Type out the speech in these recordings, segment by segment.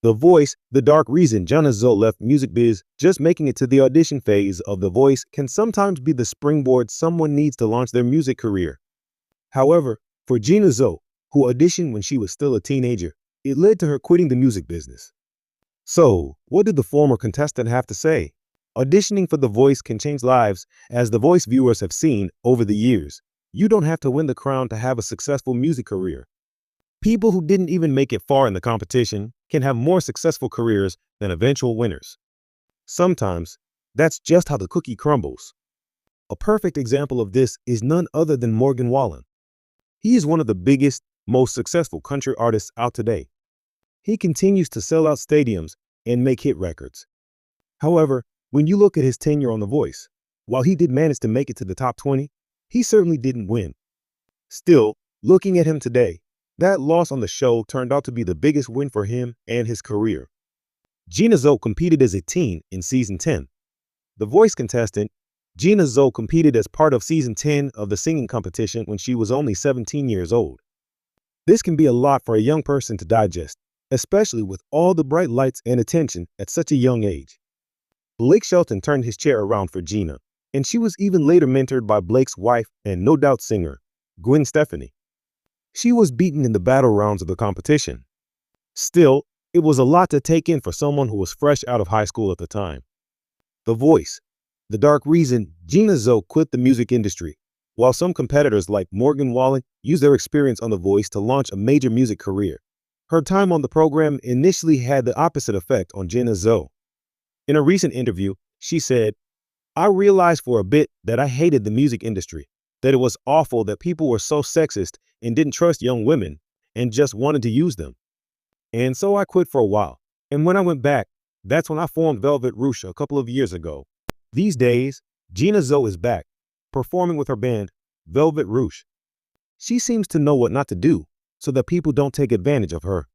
The Voice, The Dark Reason Gina Zoe left music biz. Just making it to the audition phase of The Voice can sometimes be the springboard someone needs to launch their music career. However, for Gina Zoe, who auditioned when she was still a teenager, it led to her quitting the music business. So, what did the former contestant have to say? Auditioning for The Voice can change lives, as The Voice viewers have seen over the years. You don't have to win the crown to have a successful music career. People who didn't even make it far in the competition can have more successful careers than eventual winners. Sometimes, that's just how the cookie crumbles. A perfect example of this is none other than Morgan Wallen. He is one of the biggest, most successful country artists out today. He continues to sell out stadiums and make hit records. However, when you look at his tenure on The Voice, while he did manage to make it to the top 20, he certainly didn't win. Still, looking at him today, that loss on the show turned out to be the biggest win for him and his career. Gina Zoe competed as a teen in season 10. The Voice contestant, Gina Zoe, competed as part of season 10 of the singing competition when she was only 17 years old. This can be a lot for a young person to digest, especially with all the bright lights and attention at such a young age. Blake Shelton turned his chair around for Gina, and she was even later mentored by Blake's wife and no doubt singer, Gwen Stefani. She was beaten in the battle rounds of the competition. Still, it was a lot to take in for someone who was fresh out of high school at the time. The Voice, The Dark Reason Gina Zoe quit the music industry, while some competitors like Morgan Wallen used their experience on The Voice to launch a major music career. Her time on the program initially had the opposite effect on Gina Zoe. In a recent interview, she said, "I realized for a bit that I hated the music industry, that it was awful that people were so sexist and didn't trust young women and just wanted to use them. And so I quit for a while. And when I went back, that's when I formed Velvet Rouge a couple of years ago." These days, Gina Zoe is back, performing with her band, Velvet Rouge. She seems to know what not to do so that people don't take advantage of her.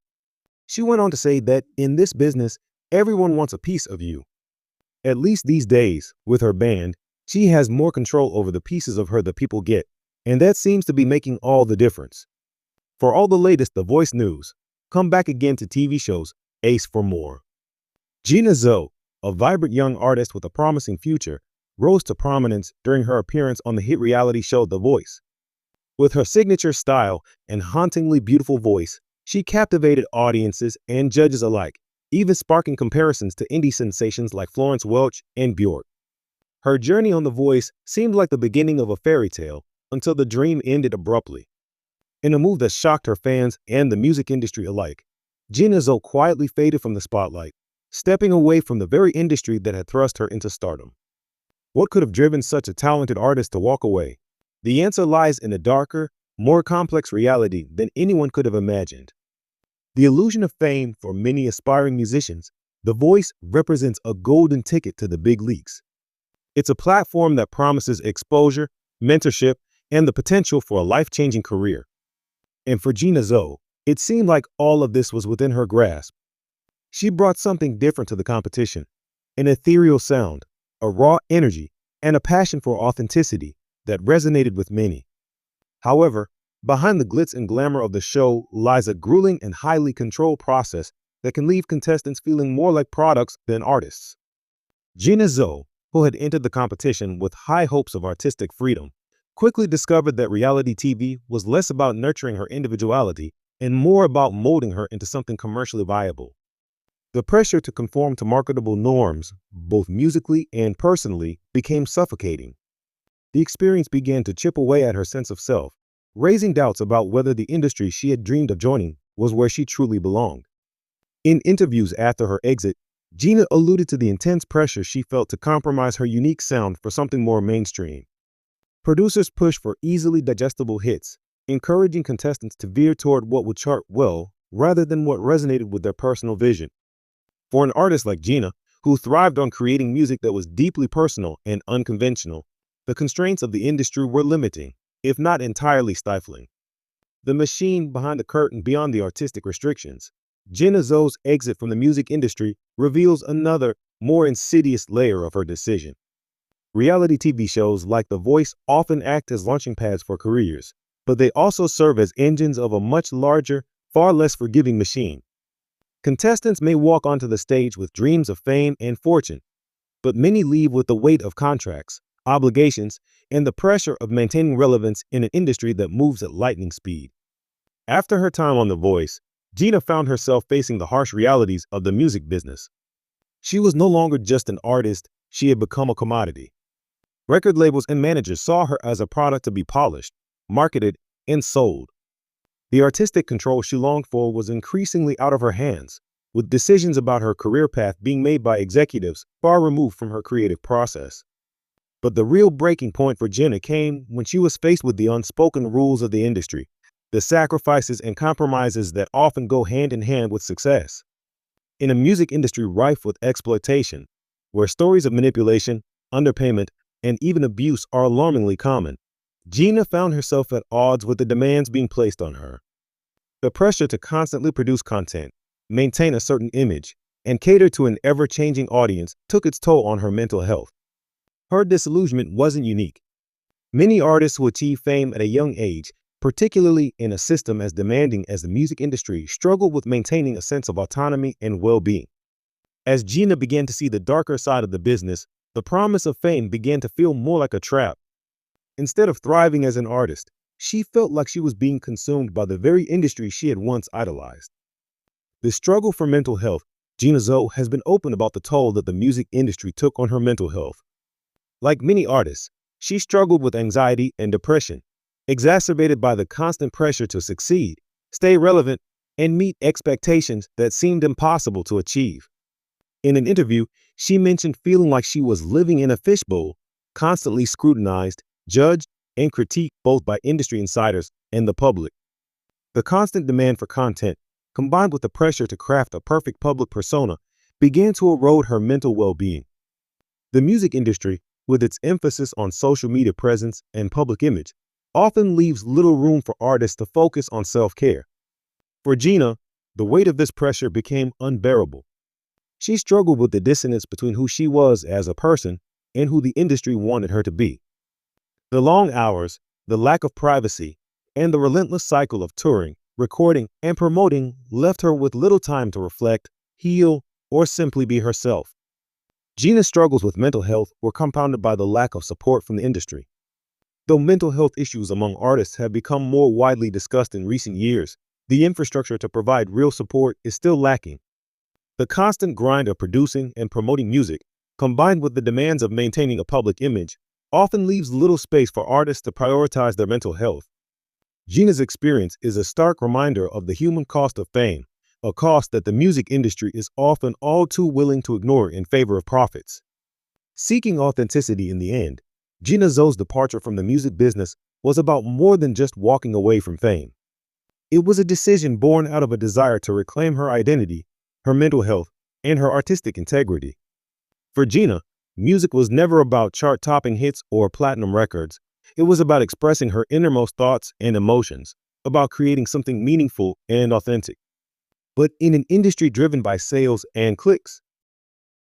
She went on to say that in this business, everyone wants a piece of you. At least these days, with her band, she has more control over the pieces of her that people get, and that seems to be making all the difference. For all the latest The Voice news, come back again to TV shows Ace for more. Gina Zoe, a vibrant young artist with a promising future, rose to prominence during her appearance on the hit reality show The Voice. With her signature style and hauntingly beautiful voice, she captivated audiences and judges alike, even sparking comparisons to indie sensations like Florence Welch and Bjork. Her journey on The Voice seemed like the beginning of a fairy tale until the dream ended abruptly. In a move that shocked her fans and the music industry alike, Gina Zoe quietly faded from the spotlight, stepping away from the very industry that had thrust her into stardom. What could have driven such a talented artist to walk away? The answer lies in a darker, more complex reality than anyone could have imagined. The illusion of fame for many aspiring musicians, The Voice represents a golden ticket to the big leagues. It's a platform that promises exposure, mentorship, and the potential for a life-changing career. And for Gina Zoe, it seemed like all of this was within her grasp. She brought something different to the competition, an ethereal sound, a raw energy, and a passion for authenticity that resonated with many. However, behind the glitz and glamour of the show lies a grueling and highly controlled process that can leave contestants feeling more like products than artists. Gina Zoe, who had entered the competition with high hopes of artistic freedom, quickly discovered that reality TV was less about nurturing her individuality and more about molding her into something commercially viable. The pressure to conform to marketable norms, both musically and personally, became suffocating. The experience began to chip away at her sense of self, raising doubts about whether the industry she had dreamed of joining was where she truly belonged. In interviews after her exit, Gina alluded to the intense pressure she felt to compromise her unique sound for something more mainstream. Producers pushed for easily digestible hits, encouraging contestants to veer toward what would chart well rather than what resonated with their personal vision. For an artist like Gina, who thrived on creating music that was deeply personal and unconventional, the constraints of the industry were limiting, if not entirely stifling. The machine behind the curtain beyond the artistic restrictions, Gina Zoe's exit from the music industry reveals another, more insidious layer of her decision. Reality TV shows like The Voice often act as launching pads for careers, but they also serve as engines of a much larger, far less forgiving machine. Contestants may walk onto the stage with dreams of fame and fortune, but many leave with the weight of contracts, obligations, and the pressure of maintaining relevance in an industry that moves at lightning speed. After her time on The Voice, Gina found herself facing the harsh realities of the music business. She was no longer just an artist, she had become a commodity. Record labels and managers saw her as a product to be polished, marketed, and sold. The artistic control she longed for was increasingly out of her hands, with decisions about her career path being made by executives far removed from her creative process. But the real breaking point for Gina came when she was faced with the unspoken rules of the industry, the sacrifices and compromises that often go hand in hand with success. In a music industry rife with exploitation, where stories of manipulation, underpayment, and even abuse are alarmingly common, Gina found herself at odds with the demands being placed on her. The pressure to constantly produce content, maintain a certain image, and cater to an ever-changing audience took its toll on her mental health. Her disillusionment wasn't unique. Many artists who achieve fame at a young age, particularly in a system as demanding as the music industry, struggle with maintaining a sense of autonomy and well-being. As Gina began to see the darker side of the business, the promise of fame began to feel more like a trap. Instead of thriving as an artist, she felt like she was being consumed by the very industry she had once idolized. The struggle for mental health, Gina Zoe has been open about the toll that the music industry took on her mental health. Like many artists, she struggled with anxiety and depression, exacerbated by the constant pressure to succeed, stay relevant, and meet expectations that seemed impossible to achieve. In an interview, she mentioned feeling like she was living in a fishbowl, constantly scrutinized, judged, and critiqued both by industry insiders and the public. The constant demand for content, combined with the pressure to craft a perfect public persona, began to erode her mental well-being. The music industry, with its emphasis on social media presence and public image, often leaves little room for artists to focus on self-care. For Gina, the weight of this pressure became unbearable. She struggled with the dissonance between who she was as a person and who the industry wanted her to be. The long hours, the lack of privacy, and the relentless cycle of touring, recording, and promoting left her with little time to reflect, heal, or simply be herself. Gina's struggles with mental health were compounded by the lack of support from the industry. Though mental health issues among artists have become more widely discussed in recent years, the infrastructure to provide real support is still lacking. The constant grind of producing and promoting music, combined with the demands of maintaining a public image, often leaves little space for artists to prioritize their mental health. Gina's experience is a stark reminder of the human cost of fame, a cost that the music industry is often all too willing to ignore in favor of profits. Seeking authenticity in the end, Gina Zoe's departure from the music business was about more than just walking away from fame. It was a decision born out of a desire to reclaim her identity, her mental health, and her artistic integrity. For Gina, music was never about chart-topping hits or platinum records. It was about expressing her innermost thoughts and emotions, about creating something meaningful and authentic. But in an industry driven by sales and clicks,